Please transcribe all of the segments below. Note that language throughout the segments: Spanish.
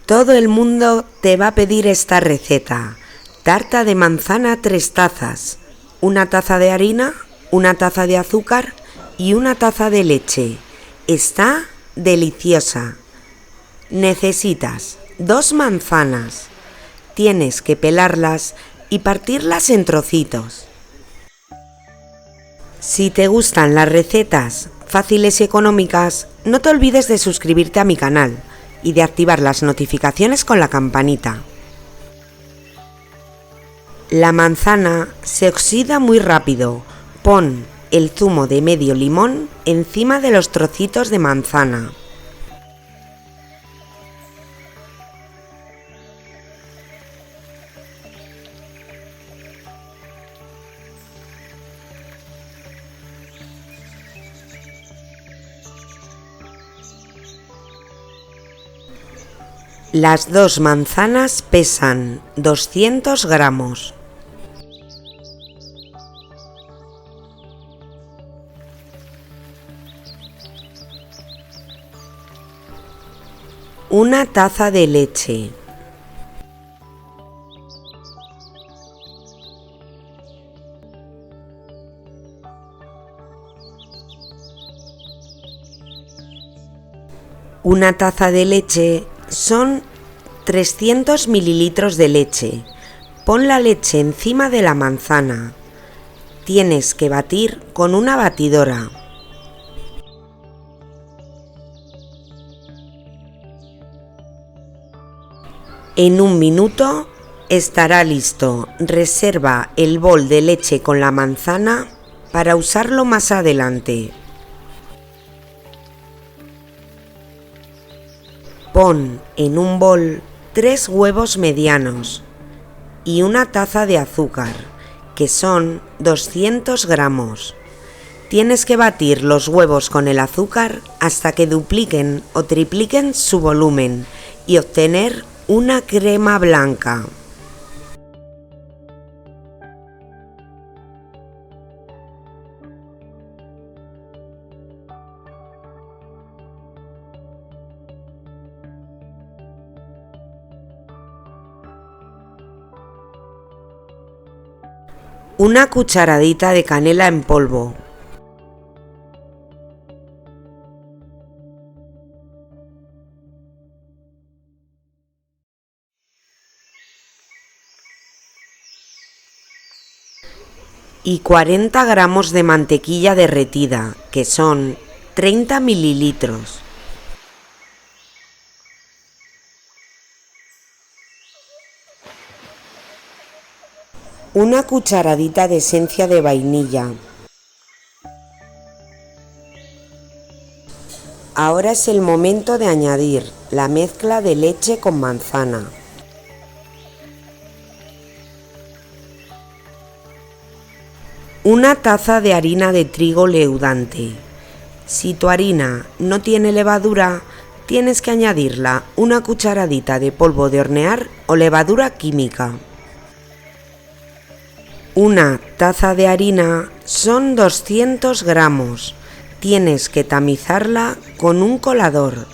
Todo el mundo te va a pedir esta receta. Tarta de manzana 3 tazas, 1 taza de harina, 1 taza de azúcar y 1 taza de leche. Está deliciosa. Necesitas 2 manzanas. Tienes que pelarlas y partirlas en trocitos. Si te gustan las recetas fáciles y económicas, no te olvides de suscribirte a mi canal y de activar las notificaciones con la campanita. La manzana se oxida muy rápido. Pon el zumo de medio limón encima de los trocitos de manzana. Las 2 manzanas pesan 200 gramos. Una taza de leche. Una taza de leche son 300 mililitros de leche. Pon la leche encima de la manzana. Tienes que batir con una batidora. En 1 minuto estará listo. Reserva el bol de leche con la manzana para usarlo más adelante. Pon en un bol 3 huevos medianos y 1 taza de azúcar, que son 200 gramos. Tienes que batir los huevos con el azúcar hasta que dupliquen o tripliquen su volumen y obtener una crema blanca. Una cucharadita de canela en polvo. Y 40 gramos de mantequilla derretida, que son 30 mililitros. Una cucharadita de esencia de vainilla. Ahora es el momento de añadir la mezcla de leche con manzana. Una taza de harina de trigo leudante. Si tu harina no tiene levadura, tienes que añadirla 1 cucharadita de polvo de hornear o levadura química. 1 taza de harina son 200 gramos. Tienes que tamizarla con un colador.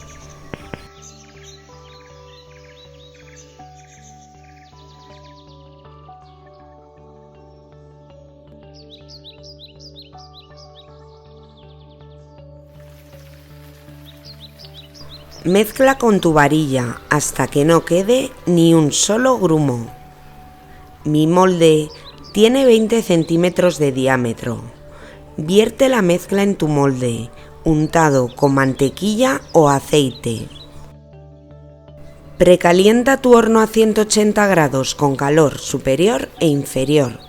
Mezcla con tu varilla hasta que no quede ni un solo grumo. Mi molde tiene 20 centímetros de diámetro. Vierte la mezcla en tu molde, untado con mantequilla o aceite. Precalienta tu horno a 180 grados con calor superior e inferior.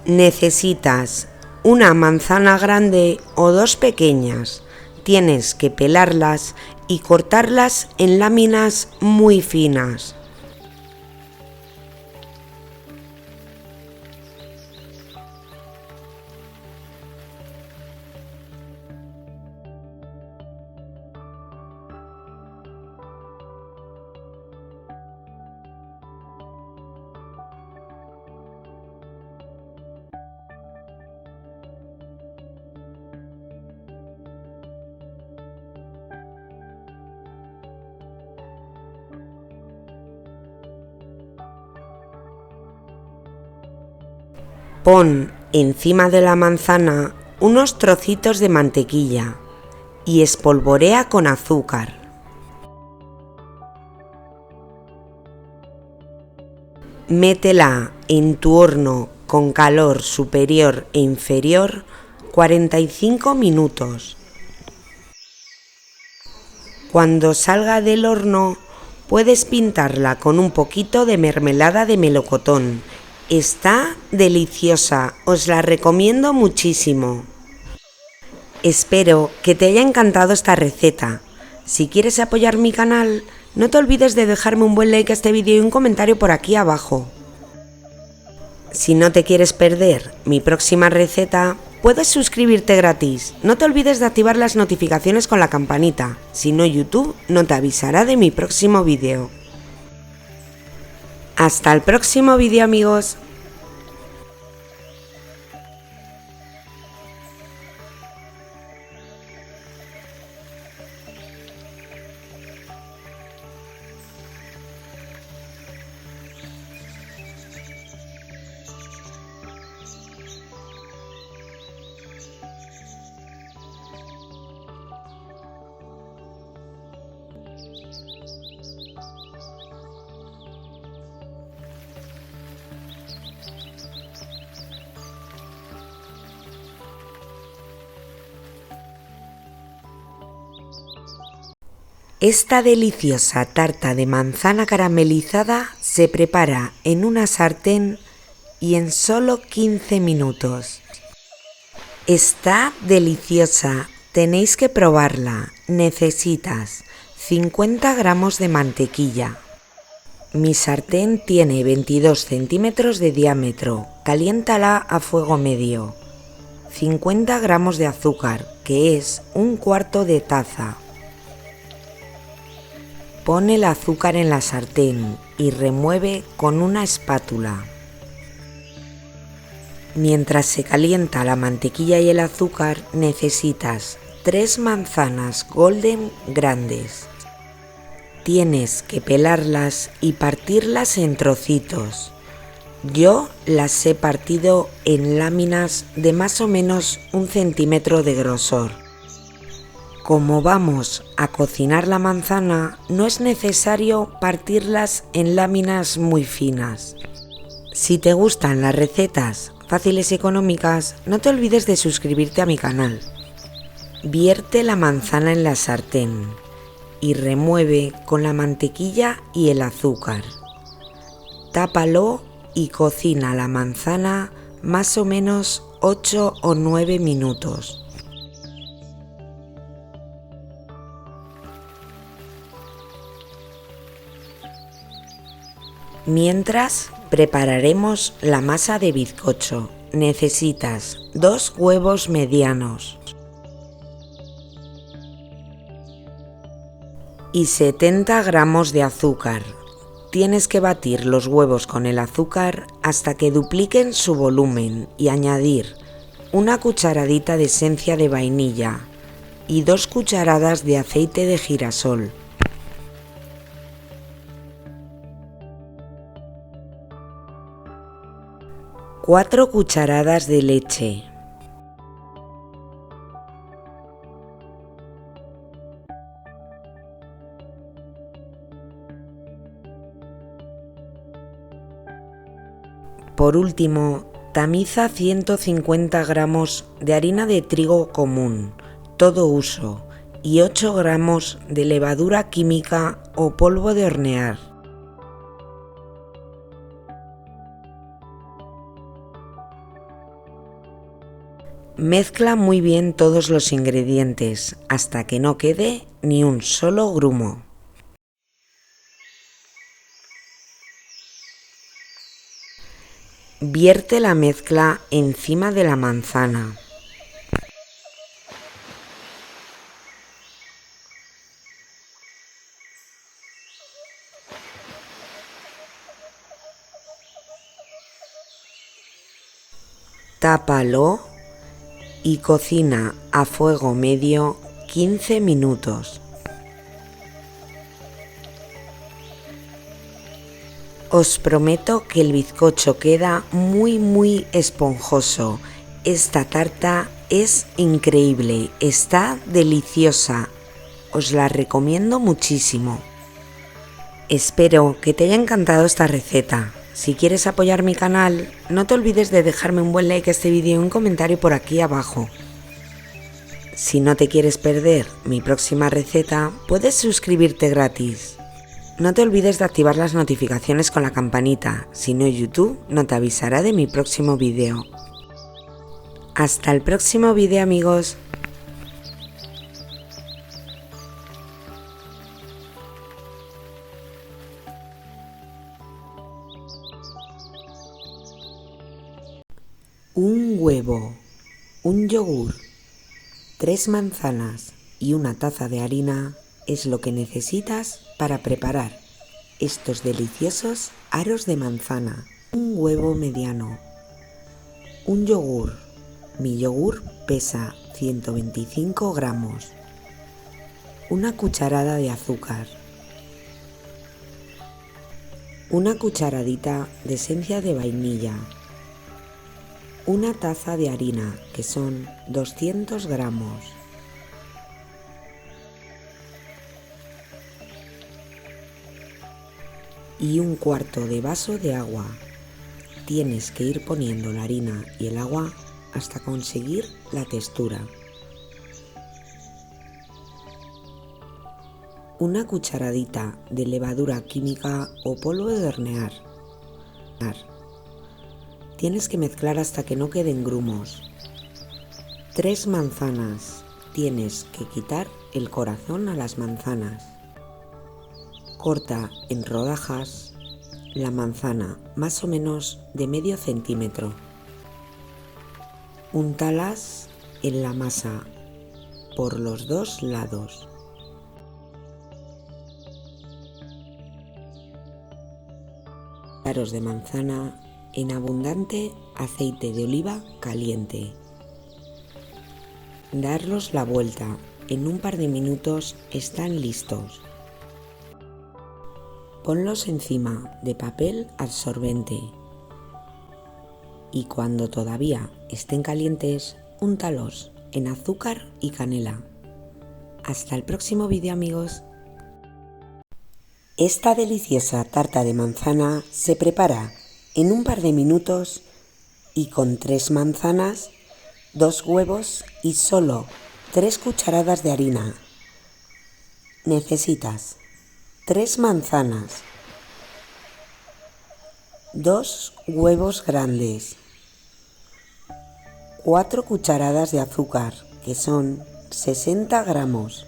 Necesitas una manzana grande o 2 pequeñas. Tienes que pelarlas y cortarlas en láminas muy finas. Pon encima de la manzana unos trocitos de mantequilla y espolvorea con azúcar. Métela en tu horno con calor superior e inferior 45 minutos. Cuando salga del horno, puedes pintarla con un poquito de mermelada de melocotón. Está deliciosa, os la recomiendo muchísimo. Espero que te haya encantado esta receta. Si quieres apoyar mi canal, no te olvides de dejarme un buen like a este vídeo y un comentario por aquí abajo. Si no te quieres perder mi próxima receta, puedes suscribirte gratis. No te olvides de activar las notificaciones con la campanita, si no YouTube no te avisará de mi próximo vídeo. Hasta el próximo vídeo, amigos. Esta deliciosa tarta de manzana caramelizada se prepara en una sartén y en solo 15 minutos. Está deliciosa, tenéis que probarla. Necesitas 50 gramos de mantequilla. Mi sartén tiene 22 centímetros de diámetro, caliéntala a fuego medio. 50 gramos de azúcar, que es un cuarto de taza. Pon el azúcar en la sartén y remueve con una espátula. Mientras se calienta la mantequilla y el azúcar, necesitas 3 manzanas golden grandes. Tienes que pelarlas y partirlas en trocitos. Yo las he partido en láminas de más o menos 1 centímetro de grosor. Como vamos a cocinar la manzana, no es necesario partirlas en láminas muy finas. Si te gustan las recetas fáciles y económicas, no te olvides de suscribirte a mi canal. Vierte la manzana en la sartén y remueve con la mantequilla y el azúcar. Tápalo y cocina la manzana más o menos 8 o 9 minutos. Mientras, prepararemos la masa de bizcocho. Necesitas 2 huevos medianos y 70 gramos de azúcar. Tienes que batir los huevos con el azúcar hasta que dupliquen su volumen y añadir una cucharadita de esencia de vainilla y 2 cucharadas de aceite de girasol. 4 cucharadas de leche. Por último, tamiza 150 gramos de harina de trigo común, todo uso, y 8 gramos de levadura química o polvo de hornear. Mezcla muy bien todos los ingredientes hasta que no quede ni un solo grumo. Vierte la mezcla encima de la manzana. Tápalo y cocina a fuego medio 15 minutos. Os prometo que el bizcocho queda muy esponjoso. Esta tarta es increíble, está deliciosa. Os la recomiendo muchísimo. Espero que te haya encantado esta receta. Si quieres apoyar mi canal, no te olvides de dejarme un buen like a este vídeo y un comentario por aquí abajo. Si no te quieres perder mi próxima receta, puedes suscribirte gratis. No te olvides de activar las notificaciones con la campanita, si no YouTube no te avisará de mi próximo vídeo. Hasta el próximo vídeo, amigos. Un huevo, un yogur, 3 manzanas y una taza de harina es lo que necesitas para preparar estos deliciosos aros de manzana. Un huevo mediano, un yogur. Mi yogur pesa 125 gramos. Una cucharada de azúcar. Una cucharadita de esencia de vainilla. Una taza de harina, que son 200 gramos. Y un cuarto de vaso de agua. Tienes que ir poniendo la harina y el agua hasta conseguir la textura. Una cucharadita de levadura química o polvo de hornear. Tienes que mezclar hasta que no queden grumos. 3 manzanas. Tienes que quitar el corazón a las manzanas. Corta en rodajas la manzana más o menos de medio centímetro. Úntalas en la masa por los 2 lados. Aros de manzana en abundante aceite de oliva caliente. Darlos la vuelta. En un par de minutos están listos. Ponlos encima de papel absorbente y cuando todavía estén calientes, úntalos en azúcar y canela. Hasta el próximo vídeo, amigos. Esta deliciosa tarta de manzana se prepara en un par de minutos y con 3 manzanas, 2 huevos y solo 3 cucharadas de harina. Necesitas 3 manzanas, 2 huevos grandes, 4 cucharadas de azúcar, que son 60 gramos.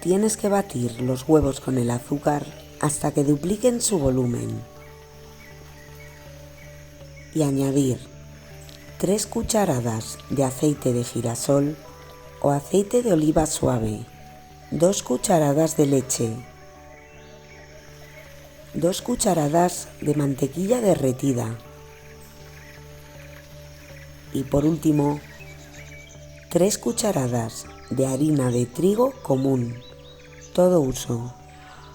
Tienes que batir los huevos con el azúcar hasta que dupliquen su volumen y añadir 3 cucharadas de aceite de girasol o aceite de oliva suave, 2 cucharadas de leche, 2 cucharadas de mantequilla derretida y por último 3 cucharadas de harina de trigo común, todo uso,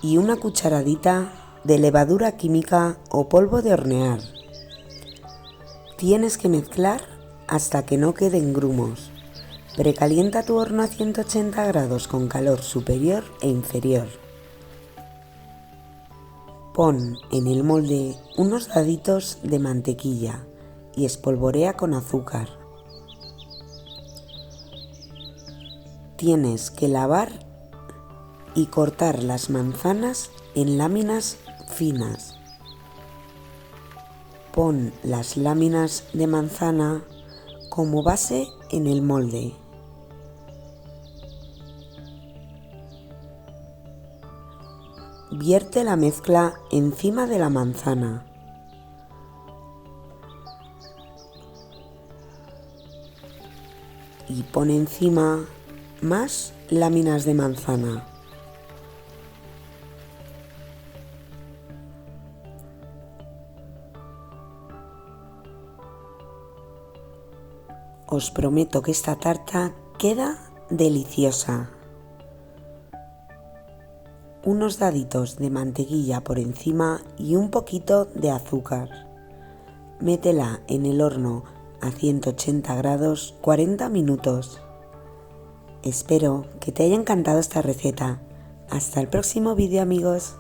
y una cucharadita de levadura química o polvo de hornear. Tienes que mezclar hasta que no queden grumos. Precalienta tu horno a 180 grados con calor superior e inferior. Pon en el molde unos daditos de mantequilla y espolvorea con azúcar. Tienes que lavar y cortar las manzanas en láminas finas. Pon las láminas de manzana como base en el molde. Vierte la mezcla encima de la manzana. Y pon encima más láminas de manzana. Os prometo que esta tarta queda deliciosa. unos daditos de mantequilla por encima y un poquito de azúcar. Métela en el horno a 180 grados 40 minutos. Espero que te haya encantado esta receta. Hasta el próximo vídeo, amigos.